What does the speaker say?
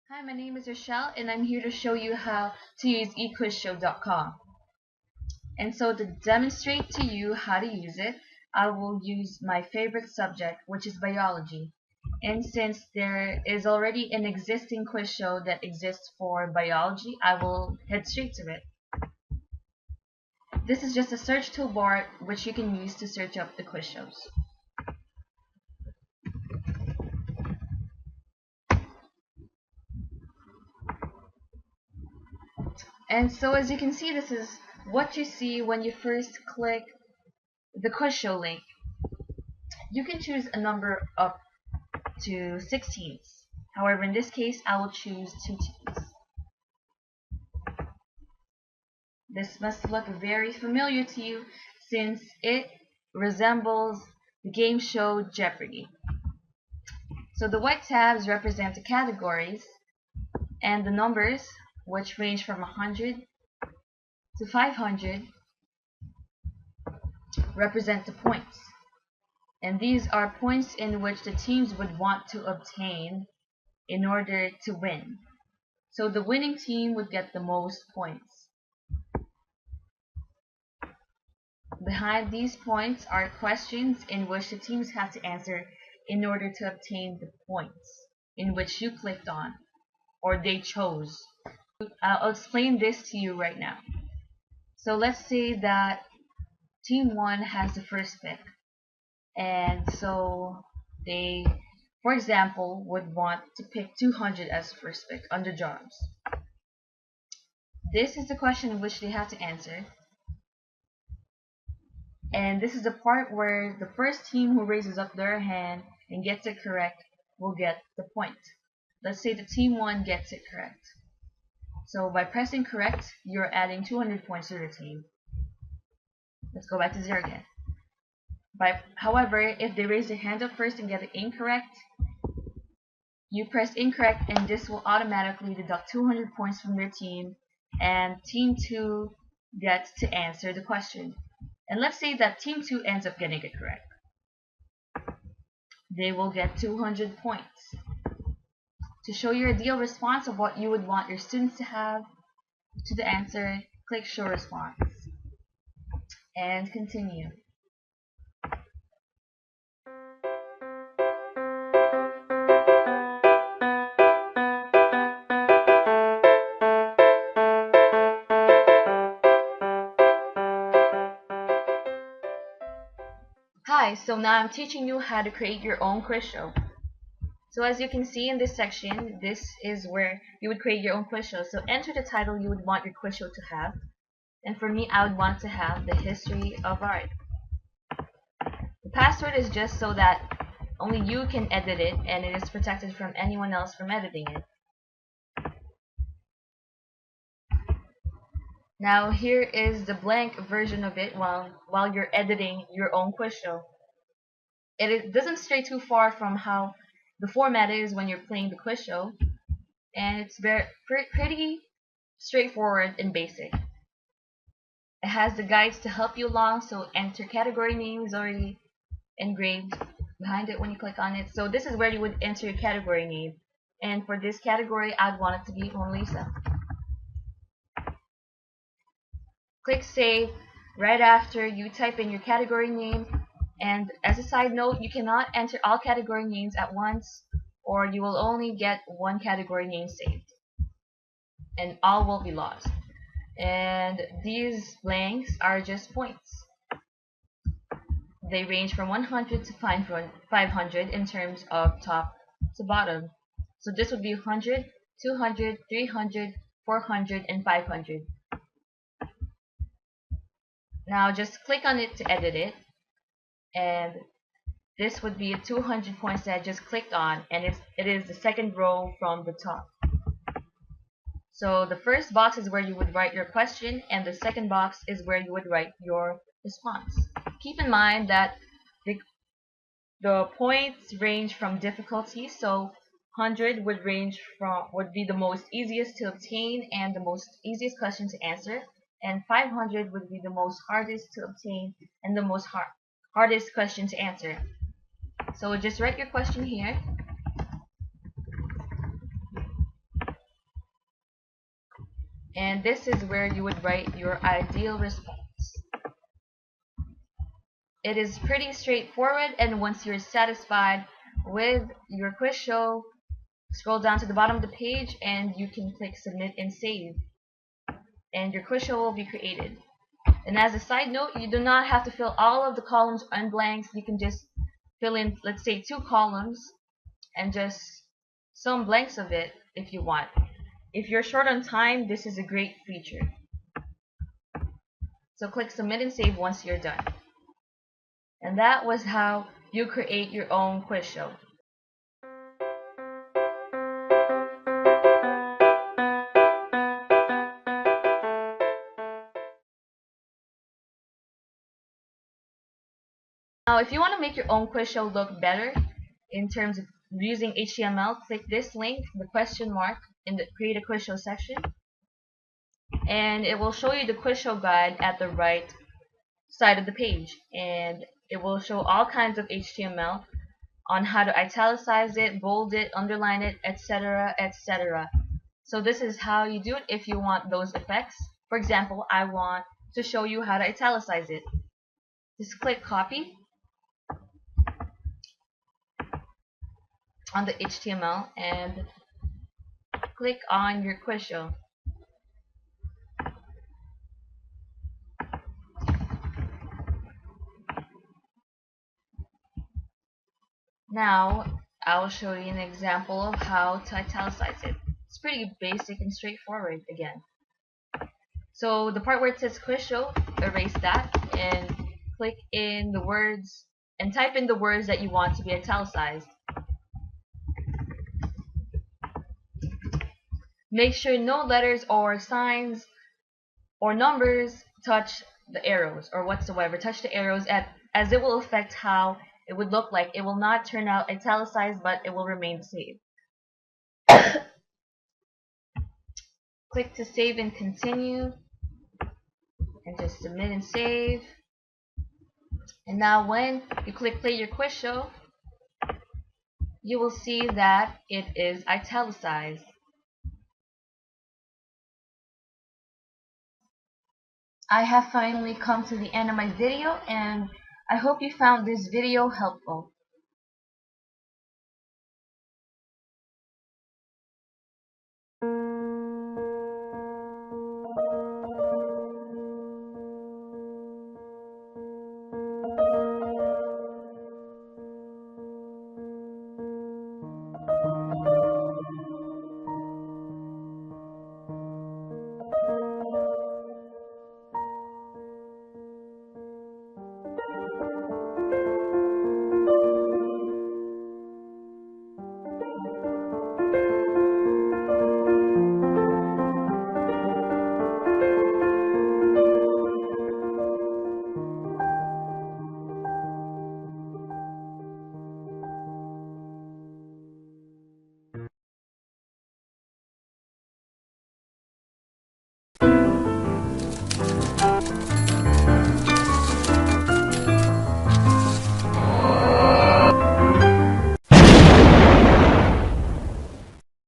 Hi, my name is Rochelle and I'm here to show you how to use eQuizshow.com. And so to demonstrate to you how to use it, I will use my favorite subject, which is biology. And since there is already an existing quiz show that exists for biology, I will head straight to it. This is just a search toolbar which you can use to search up the quiz shows. And so as you can see, this is what you see when you first click the quiz show link. You can choose a number up to 6 teams. However, in this case, I will choose 2 teams. This must look very familiar to you since it resembles the game show Jeopardy! So the white tabs represent the categories, and the numbers, which range from 100 to 500, represent the points. And these are points in which the teams would want to obtain in order to win. So the winning team would get the most points. Behind these points are questions in which the teams have to answer in order to obtain the points in which you clicked on or they chose. I'll explain this to you right now. So let's say that team 1 has the first pick, and so they, for example, would want to pick 200 as first pick under jobs. This is the question in which they have to answer. And this is the part where the first team who raises up their hand and gets it correct will get the point. Let's say the team 1 gets it correct. So by pressing correct, you're adding 200 points to the team. Let's go back to 0 again. However, if they raise their hand up first and get it incorrect, you press incorrect and this will automatically deduct 200 points from their team, and team 2 gets to answer the question. And let's say that team 2 ends up getting it correct. They will get 200 points. To show your ideal response of what you would want your students to have to the answer, click Show Response and continue. Hi, so now I'm teaching you how to create your own quiz show. So as you can see in this section, this is where you would create your own quiz show. So enter the title you would want your quiz show to have. And for me, I would want to have the history of art. The password is just so that only you can edit it and it is protected from anyone else from editing it. Now here is the blank version of it while you're editing your own quiz show. It doesn't stray too far from how the format is when you're playing the quiz show, and it's pretty straightforward and basic. It has the guides to help you along, so enter category names already engraved behind it when you click on it. So this is where you would enter your category name, and for this category I'd want it to be Mona Lisa. Click Save right after you type in your category name, and as a side note, you cannot enter all category names at once or you will only get one category name saved and all will be lost. And these blanks are just points. They range from 100 to 500 in terms of top to bottom. So this would be 100, 200, 300, 400, and 500. Now just click on it to edit it, and this would be 200 points that I just clicked on, and it is the second row from the top. So the first box is where you would write your question, and the second box is where you would write your response. Keep in mind that the points range from difficulty, so 100 would be the most easiest to obtain and the most easiest question to answer, and 500 would be the most hardest to obtain and the most hardest question to answer. So just write your question here. and this is where you would write your ideal response. It is pretty straightforward, and once you're satisfied with your quiz show, scroll down to the bottom of the page and you can click submit and save, and your quiz show will be created. And as a side note, you do not have to fill all of the columns and blanks. You can just fill in, let's say, 2 columns and just some blanks of it if you want. If you're short on time, this is a great feature. So click submit and save once you're done. And that was how you create your own quiz show. Now, if you want to make your own quiz show look better in terms of using HTML, click this link, the question mark, in the create a quiz show section, and it will show you the quiz show guide at the right side of the page, and it will show all kinds of HTML on how to italicize it, bold it, underline it, etc., etc. So this is how you do it if you want those effects. For example, I want to show you how to italicize it. Just click copy on the HTML and click on your quiz show. Now I'll show you an example of how to italicize it. It's pretty basic and straightforward again. So the part where it says quiz show, erase that and click in the words and type in the words that you want to be italicized. Make sure no letters or signs or numbers touch the arrows or whatsoever. Touch the arrows as it will affect how it would look like. It will not turn out italicized, but it will remain saved. Click to save and continue, and just submit and save. And now when you click play your quiz show, you will see that it is italicized. I have finally come to the end of my video, and I hope you found this video helpful.